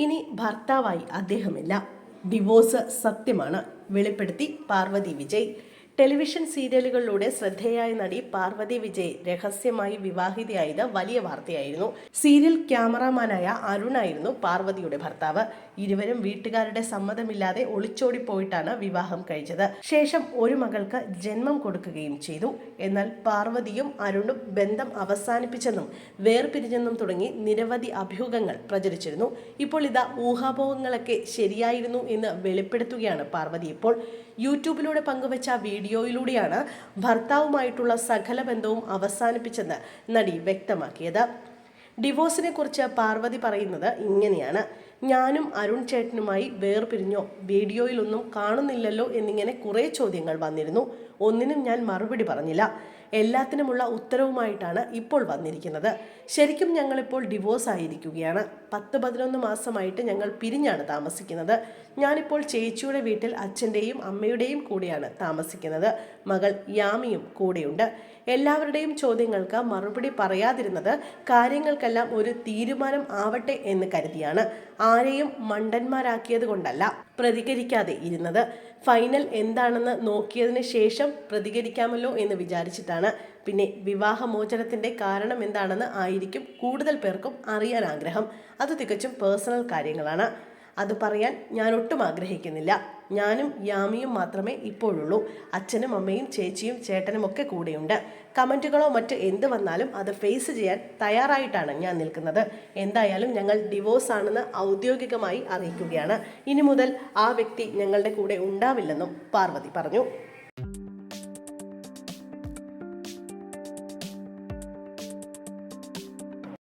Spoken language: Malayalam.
ഇനി ഭർത്താവായി അദ്ദേഹമില്ല. ഡിവോഴ്സ് സത്യമാണ്, വെളിപ്പെടുത്തി പാർവതി വിജയ്. ടെലിവിഷൻ സീരിയലുകളിലൂടെ ശ്രദ്ധേയായ നടി പാർവതി വിജയ് രഹസ്യമായി വിവാഹിതയായത് വലിയ വാർത്തയായിരുന്നു. സീരിയൽ ക്യാമറാമാനായ അരുണായിരുന്നു പാർവതിയുടെ ഭർത്താവ്. ഇരുവരും വീട്ടുകാരുടെ സമ്മതമില്ലാതെ ഒളിച്ചോടിപ്പോയിട്ടാണ് വിവാഹം കഴിച്ചത്. ശേഷം ഒരു മകൾക്ക് ജന്മം കൊടുക്കുകയും ചെയ്തു. എന്നാൽ പാർവതിയും അരുണും ബന്ധം അവസാനിപ്പിച്ചെന്നും വേർപിരിഞ്ഞെന്നും തുടങ്ങി നിരവധി അഭ്യൂഹങ്ങൾ പ്രചരിച്ചിരുന്നു. ഇപ്പോൾ ഇതാ ഊഹാപോഹങ്ങളൊക്കെ ശരിയായിരുന്നു എന്ന് വെളിപ്പെടുത്തുകയാണ് പാർവതി. ഇപ്പോൾ യൂട്യൂബിലൂടെ പങ്കുവച്ച വീഡിയോയിലൂടെയാണ് ഭർത്താവുമായിട്ടുള്ള സകല ബന്ധവും അവസാനിപ്പിച്ചെന്ന് നടി വ്യക്തമാക്കിയത്. ഡിവോഴ്സിനെ കുറിച്ച് പാർവതി പറയുന്നത് ഇങ്ങനെയാണ്: ഞാനും അരുൺ ചേട്ടനുമായി വേർപിരിഞ്ഞോ, വീഡിയോയിലൊന്നും കാണുന്നില്ലല്ലോ എന്നിങ്ങനെ കുറേ ചോദ്യങ്ങൾ വന്നിരുന്നു. ഒന്നിനും ഞാൻ മറുപടി പറഞ്ഞില്ല. എല്ലാത്തിനുമുള്ള ഉത്തരവുമായിട്ടാണ് ഇപ്പോൾ വന്നിരിക്കുന്നത്. ശരിക്കും ഞങ്ങളിപ്പോൾ ഡിവോഴ്സ് ആയിരിക്കുകയാണ്. 10-11 മാസമായിട്ട് ഞങ്ങൾ പിരിഞ്ഞാണ് താമസിക്കുന്നത്. ഞാനിപ്പോൾ ചേച്ചിയുടെ വീട്ടിൽ അച്ഛൻ്റെയും അമ്മയുടെയും കൂടെയാണ് താമസിക്കുന്നത്. മകൾ യാമിയും കൂടെയുണ്ട്. എല്ലാവരുടെയും ചോദ്യങ്ങൾക്ക് മറുപടി പറയാതിരുന്നത് കാര്യങ്ങൾക്കെല്ലാം ഒരു തീരുമാനം ആവട്ടെ എന്ന് കരുതിയാണ്. ആരെയും മണ്ടന്മാരാക്കിയത് കൊണ്ടല്ല പ്രതികരിക്കാതെ ഇരുന്നത്. ഫൈനൽ എന്താണെന്ന് നോക്കിയതിന് ശേഷം പ്രതികരിക്കാമല്ലോ എന്ന് വിചാരിച്ചിട്ടാണ്. പിന്നെ വിവാഹമോചനത്തിൻ്റെ കാരണം എന്താണെന്ന് ആയിരിക്കും കൂടുതൽ പേർക്കും അറിയാൻ ആഗ്രഹം. അത് തികച്ചും പേഴ്സണൽ കാര്യങ്ങളാണ്. അത് പറയാൻ ഞാൻ ഒട്ടും ആഗ്രഹിക്കുന്നില്ല. ഞാനും യാമിയും മാത്രമേ ഇപ്പോഴുള്ളൂ. അച്ഛനും അമ്മയും ചേച്ചിയും ചേട്ടനും ഒക്കെ കൂടെയുണ്ട്. കമൻറ്റുകളോ മറ്റ് എന്ത് വന്നാലും അത് ഫേസ് ചെയ്യാൻ തയ്യാറായിട്ടാണ് ഞാൻ നിൽക്കുന്നത്. എന്തായാലും ഞങ്ങൾ ഡിവോഴ്സ് ആണെന്ന് ഔദ്യോഗികമായി അറിയിക്കുകയാണ്. ഇനി മുതൽ ആ വ്യക്തി ഞങ്ങളുടെ കൂടെ ഉണ്ടാവില്ലെന്നും പാർവതി പറഞ്ഞു.